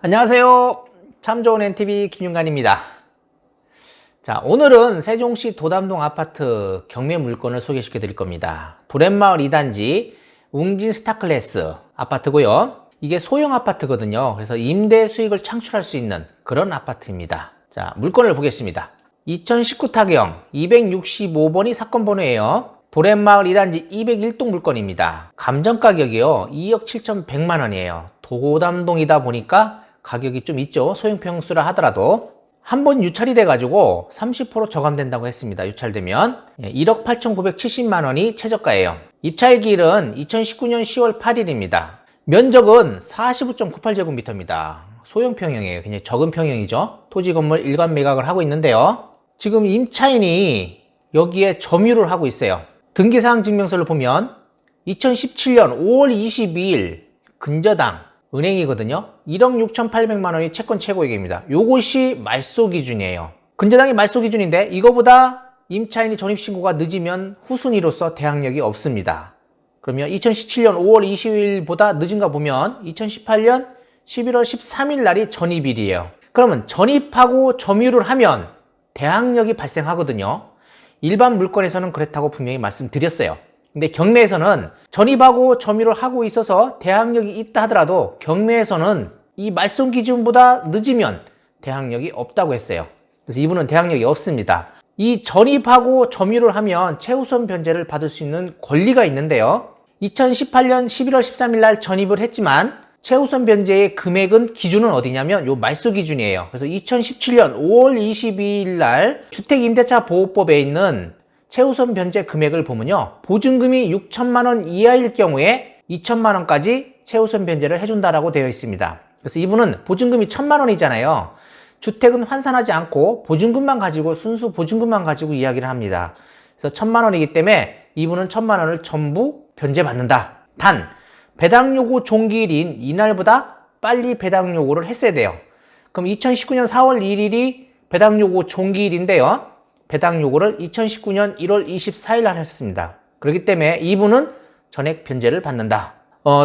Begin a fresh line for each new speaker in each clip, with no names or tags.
안녕하세요. 참 좋은 NTV 김윤관입니다. 자, 오늘은 세종시 도담동 아파트 경매 물건을 소개시켜 드릴 겁니다. 도렛마을 2단지 웅진 스타클래스 아파트고요. 이게 소형 아파트거든요. 그래서 임대 수익을 창출할 수 있는 그런 아파트입니다. 자, 물건을 보겠습니다. 2019 타경 265번이 사건 번호예요. 도렛마을 2단지 201동 물건입니다. 감정 가격이요 2억 7,100만 원이에요. 도담동이다 보니까 가격이 좀 있죠. 소형 평수라 하더라도 한번 유찰이 돼가지고 30% 저감된다고 했습니다. 유찰되면 1억 8,970만 원이 최저가예요. 입찰기일은 2019년 10월 8일입니다. 면적은 45.98제곱미터입니다. 소형 평형이에요. 굉장히 적은 평형이죠. 토지 건물 일관 매각을 하고 있는데요. 지금 임차인이 여기에 점유를 하고 있어요. 등기사항 증명서를 보면 2017년 5월 22일 근저당 은행이거든요. 1억 6,800만 원이 채권 최고액입니다. 요것이 말소 기준이에요. 근저당이 말소 기준인데 이거보다 임차인이 전입신고가 늦으면 후순위로서 대항력이 없습니다. 그러면 2017년 5월 20일보다 늦은가 보면 2018년 11월 13일 날이 전입일이에요. 그러면 전입하고 점유를 하면 대항력이 발생하거든요. 일반 물건에서는 그렇다고 분명히 말씀드렸어요. 근데 경매에서는 전입하고 점유를 하고 있어서 대항력이 있다 하더라도 경매에서는 이 말소 기준보다 늦으면 대항력이 없다고 했어요. 그래서 이분은 대항력이 없습니다. 이 전입하고 점유를 하면 최우선 변제를 받을 수 있는 권리가 있는데요. 2018년 11월 13일 날 전입을 했지만 최우선 변제의 금액은 기준은 어디냐면 요 말소 기준이에요. 그래서 2017년 5월 22일 날 주택임대차 보호법에 있는 최우선 변제 금액을 보면요. 보증금이 6천만 원 이하일 경우에 2천만 원까지 최우선 변제를 해준다라고 되어 있습니다. 그래서 이분은 보증금이 1천만 원이잖아요. 주택은 환산하지 않고 보증금만 가지고 순수 보증금만 가지고 이야기를 합니다. 그래서 1천만 원이기 때문에 이분은 1천만 원을 전부 변제받는다. 단 배당 요구 종기일인 이날보다 빨리 배당 요구를 했어야 돼요. 그럼 2019년 4월 1일이 배당 요구 종기일인데요. 배당 요구를 2019년 1월 24일 날 했습니다. 그렇기 때문에 이분은 전액 변제를 받는다.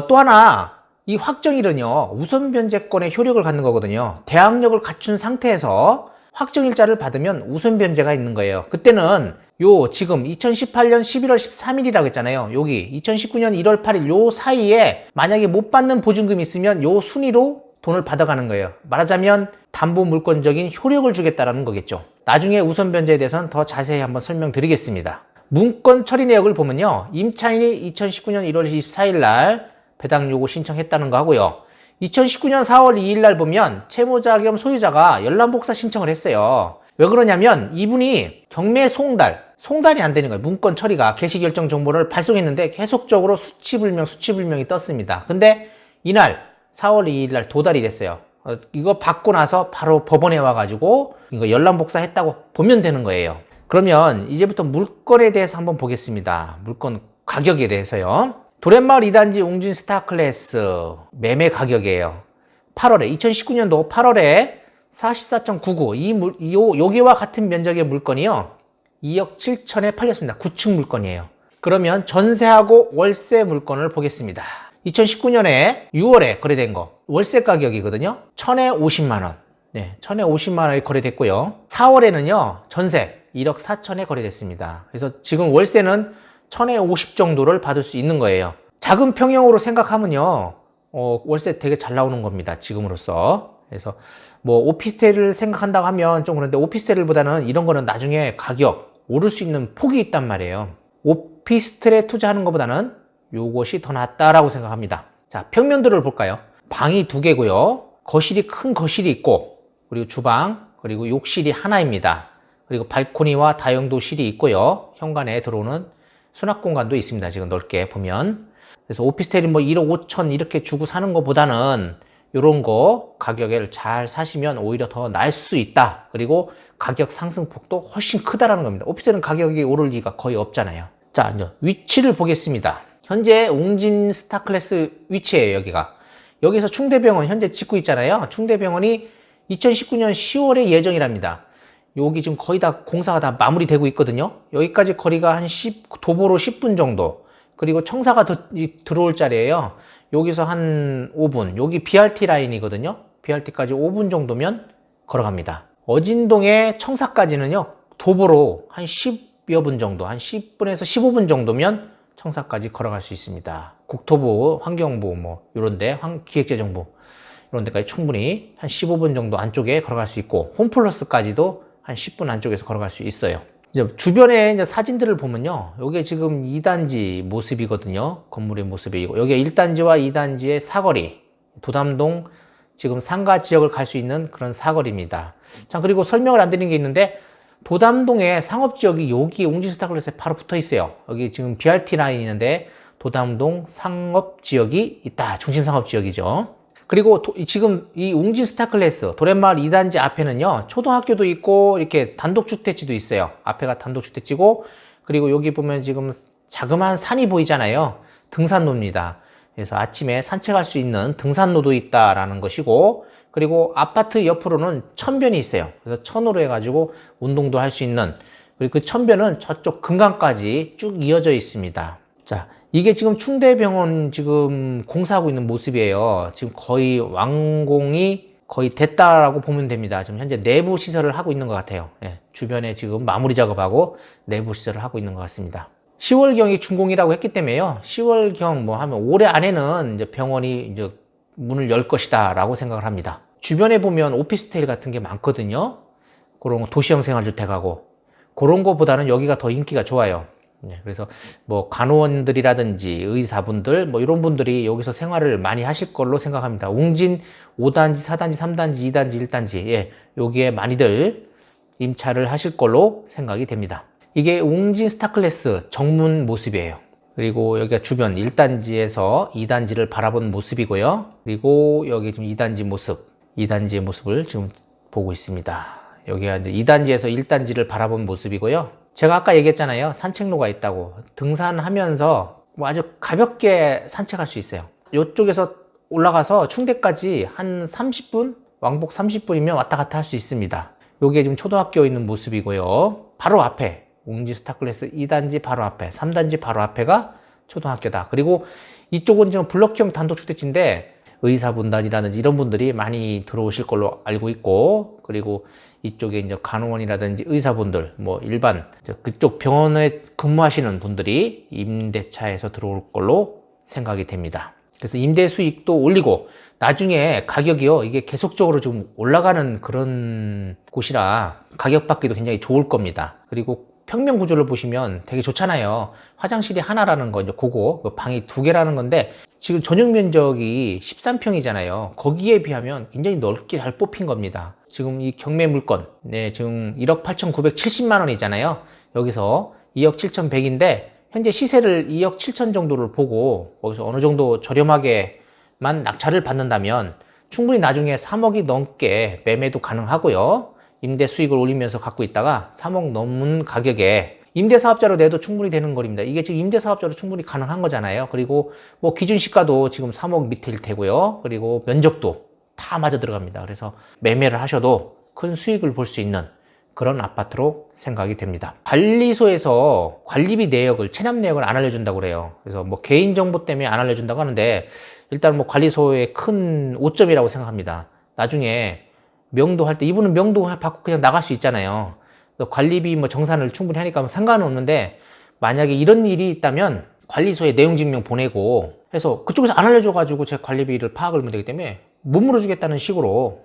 또 하나 이 확정일은요. 우선 변제권의 효력을 갖는 거거든요. 대항력을 갖춘 상태에서 확정일자를 받으면 우선 변제가 있는 거예요. 그때는 요 지금 2018년 11월 13일이라고 했잖아요. 여기 2019년 1월 8일 요 사이에 만약에 못 받는 보증금이 있으면 요 순위로 돈을 받아가는 거예요. 말하자면 담보 물권적인 효력을 주겠다라는 거겠죠. 나중에 우선 변제에 대해서는 더 자세히 한번 설명드리겠습니다. 문건 처리 내역을 보면요. 임차인이 2019년 1월 24일 날 배당 요구 신청했다는 거 하고요. 2019년 4월 2일 날 보면 채무자 겸 소유자가 열람복사 신청을 했어요. 왜 그러냐면 이분이 경매 송달이 안 되는 거예요. 문건 처리가 개시결정 정보를 발송했는데 계속적으로 수치불명이 떴습니다. 근데 이날 4월 2일 날 도달이 됐어요. 이거 받고 나서 바로 법원에 와가지고 이거 열람복사 했다고 보면 되는 거예요. 그러면 이제부터 물건에 대해서 한번 보겠습니다. 물건 가격에 대해서요. 도렛마을 2단지 웅진 스타클래스 매매 가격이에요. 2019년도 8월에 44.99 여기와 같은 면적의 물건이요. 2억 7천에 팔렸습니다. 구축 물건이에요. 그러면 전세하고 월세 물건을 보겠습니다. 2019년에 6월에 거래된 거 월세 가격이거든요. 1000에 50만 원. 네, 1000에 50만 원이 거래됐고요. 4월에는요. 전세 1억 4천에 거래됐습니다. 그래서 지금 월세는 1000에 50 정도를 받을 수 있는 거예요. 작은 평형으로 생각하면요. 월세 되게 잘 나오는 겁니다. 지금으로서. 그래서 뭐 오피스텔을 생각한다고 하면 좀 그런데 오피스텔보다는 이런 거는 나중에 가격 오를 수 있는 폭이 있단 말이에요. 오피스텔에 투자하는 것보다는 요것이 더 낫다라고 생각합니다. 자, 평면도를 볼까요? 방이 2개고요. 큰 거실이 있고, 그리고 주방, 그리고 욕실이 하나입니다. 그리고 발코니와 다용도실이 있고요. 현관에 들어오는 수납 공간도 있습니다. 지금 넓게 보면. 그래서 오피스텔이 뭐 1억 5천 이렇게 주고 사는 것보다는 요런 거 가격을 잘 사시면 오히려 더 나을 수 있다. 그리고 가격 상승폭도 훨씬 크다라는 겁니다. 오피스텔은 가격이 오를 리가 거의 없잖아요. 자, 이제 위치를 보겠습니다. 현재 웅진 스타클래스 위치예요, 여기가. 여기서 충대병원 현재 짓고 있잖아요. 충대병원이 2019년 10월에 예정이랍니다. 여기 지금 거의 다 공사가 다 마무리되고 있거든요. 여기까지 거리가 한 도보로 10분 정도. 그리고 청사가 들어올 자리예요. 여기서 한 5분. 여기 BRT 라인이거든요. BRT까지 5분 정도면 걸어갑니다. 어진동에 청사까지는요, 도보로 한 10여 분 정도, 한 10분에서 15분 정도면 청사까지 걸어갈 수 있습니다. 국토부, 환경부, 뭐, 요런데, 기획재정부, 이런 데까지 충분히 한 15분 정도 안쪽에 걸어갈 수 있고, 홈플러스까지도 한 10분 안쪽에서 걸어갈 수 있어요. 이제 주변에 이제 사진들을 보면요, 요게 지금 2단지 모습이거든요. 건물의 모습이고, 여기에 1단지와 2단지의 사거리, 도담동 지금 상가 지역을 갈 수 있는 그런 사거리입니다. 자, 그리고 설명을 안 드린 게 있는데, 도담동의 상업지역이 여기 웅진스타클래스에 바로 붙어 있어요. 여기 지금 BRT 라인이 있는데, 도담동 상업지역이 있다. 중심상업지역이죠. 그리고 지금 이 웅진스타클래스 도련마을 2단지 앞에는요, 초등학교도 있고, 이렇게 단독주택지도 있어요. 앞에가 단독주택지고, 그리고 여기 보면 지금 자그마한 산이 보이잖아요. 등산로입니다. 그래서 아침에 산책할 수 있는 등산로도 있다라는 것이고, 그리고 아파트 옆으로는 천변이 있어요. 그래서 천으로 해가지고 운동도 할 수 있는, 그리고 그 천변은 저쪽 금강까지 쭉 이어져 있습니다. 자, 이게 지금 충대병원 지금 공사하고 있는 모습이에요. 지금 거의 완공이 거의 됐다라고 보면 됩니다. 지금 현재 내부 시설을 하고 있는 것 같아요. 예, 주변에 지금 마무리 작업하고 내부 시설을 하고 있는 것 같습니다. 10월경이 준공이라고 했기 때문에요. 10월경 뭐 하면 올해 안에는 이제 병원이 이제 문을 열 것이다 라고 생각을 합니다. 주변에 보면 오피스텔 같은 게 많거든요. 그런 도시형 생활주택하고 그런 거보다는 여기가 더 인기가 좋아요. 그래서 뭐 간호원들이라든지 의사분들 뭐 이런 분들이 여기서 생활을 많이 하실 걸로 생각합니다. 웅진 5단지, 4단지, 3단지, 2단지, 1단지 예, 여기에 많이들 임차를 하실 걸로 생각이 됩니다. 이게 웅진 스타클래스 정문 모습이에요. 그리고 여기가 주변 1단지에서 2단지를 바라본 모습이고요. 그리고 여기 지금 2단지 모습, 2단지의 모습을 지금 보고 있습니다. 여기가 이제 2단지에서 1단지를 바라본 모습이고요. 제가 아까 얘기했잖아요. 산책로가 있다고. 등산하면서 뭐 아주 가볍게 산책할 수 있어요. 이쪽에서 올라가서 충대까지 한 30분? 왕복 30분이면 왔다 갔다 할 수 있습니다. 여기에 지금 초등학교 있는 모습이고요. 바로 앞에 웅진 스타클래스 2단지 바로 앞에, 3단지 바로 앞에가 초등학교다. 그리고 이쪽은 지금 블록형 단독주택지인데 의사분단이라든지 이런 분들이 많이 들어오실 걸로 알고 있고, 그리고 이쪽에 이제 간호원이라든지 의사분들, 뭐 일반 그쪽 병원에 근무하시는 분들이 임대차에서 들어올 걸로 생각이 됩니다. 그래서 임대 수익도 올리고 나중에 가격이요, 이게 계속적으로 좀 올라가는 그런 곳이라 가격 받기도 굉장히 좋을 겁니다. 그리고 평면 구조를 보시면 되게 좋잖아요. 화장실이 하나라는 거, 이제 그거, 방이 2개라는 건데, 지금 전용 면적이 13평이잖아요. 거기에 비하면 굉장히 넓게 잘 뽑힌 겁니다. 지금 이 경매 물건, 네, 지금 1억 8,970만 원이잖아요. 여기서 2억 7,100인데, 현재 시세를 2억 7천 정도를 보고, 거기서 어느 정도 저렴하게만 낙찰을 받는다면, 충분히 나중에 3억이 넘게 매매도 가능하고요. 임대 수익을 올리면서 갖고 있다가 3억 넘는 가격에 임대사업자로 내도 충분히 되는 거리입니다. 이게 지금 임대사업자로 충분히 가능한 거잖아요. 그리고 뭐 기준 시가도 지금 3억 밑일 테고요. 그리고 면적도 다 맞아 들어갑니다. 그래서 매매를 하셔도 큰 수익을 볼 수 있는 그런 아파트로 생각이 됩니다. 관리소에서 관리비 내역을, 체납 내역을 안 알려준다고 그래요. 그래서 뭐 개인정보 때문에 안 알려준다고 하는데, 일단 뭐 관리소의 큰 오점이라고 생각합니다. 나중에 명도할 때 이분은 명도 받고 그냥 나갈 수 있잖아요. 관리비 뭐 정산을 충분히 하니까 뭐 상관은 없는데, 만약에 이런 일이 있다면 관리소에 내용증명 보내고 해서 그쪽에서 안 알려줘가지고 제 관리비를 파악을 못 하기 때문에 못 물어주겠다는 식으로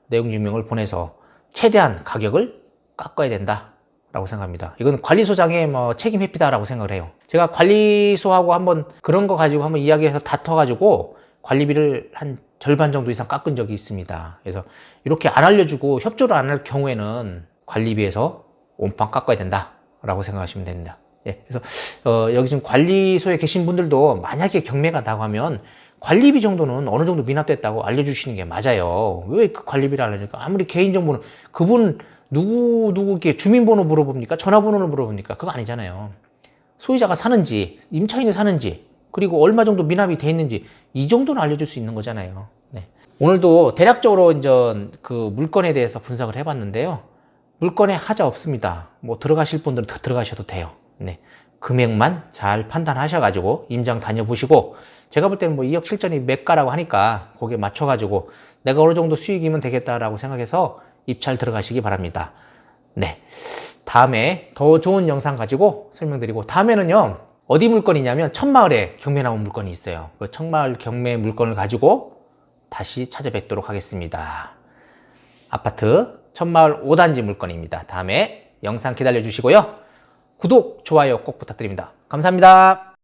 내용증명을 보내서 최대한 가격을 깎아야 된다 라고 생각합니다. 이건 관리소장의 뭐 책임 회피다라고 생각을 해요. 제가 관리소하고 한번 그런 거 가지고 한번 이야기해서 다퉈가지고 관리비를 한 절반 정도 이상 깎은 적이 있습니다. 그래서 이렇게 안 알려주고 협조를 안 할 경우에는 관리비에서 온판 깎아야 된다라고 생각하시면 됩니다. 예, 그래서 여기 지금 관리소에 계신 분들도 만약에 경매가 나가면 관리비 정도는 어느 정도 미납됐다고 알려주시는 게 맞아요. 왜 그 관리비를 알려주니까? 아무리 개인정보는 그분 누구게 주민번호 물어봅니까? 전화번호를 물어봅니까? 그거 아니잖아요. 소유자가 사는지, 임차인이 사는지, 그리고 얼마 정도 미납이 돼 있는지 이 정도는 알려줄 수 있는 거잖아요. 네. 오늘도 대략적으로 이제 그 물건에 대해서 분석을 해봤는데요. 물건에 하자 없습니다. 뭐 들어가실 분들은 더 들어가셔도 돼요. 네. 금액만 잘 판단하셔가지고 임장 다녀보시고, 제가 볼 때는 뭐 2억 7천이 매가라고 하니까 거기에 맞춰가지고 내가 어느 정도 수익이면 되겠다라고 생각해서 입찰 들어가시기 바랍니다. 네. 다음에 더 좋은 영상 가지고 설명드리고, 다음에는요, 어디 물건이냐면 천마을에 경매 나온 물건이 있어요. 그 천마을 경매 물건을 가지고 다시 찾아뵙도록 하겠습니다. 아파트 천마을 5단지 물건입니다. 다음에 영상 기다려 주시고요. 구독, 좋아요 꼭 부탁드립니다. 감사합니다.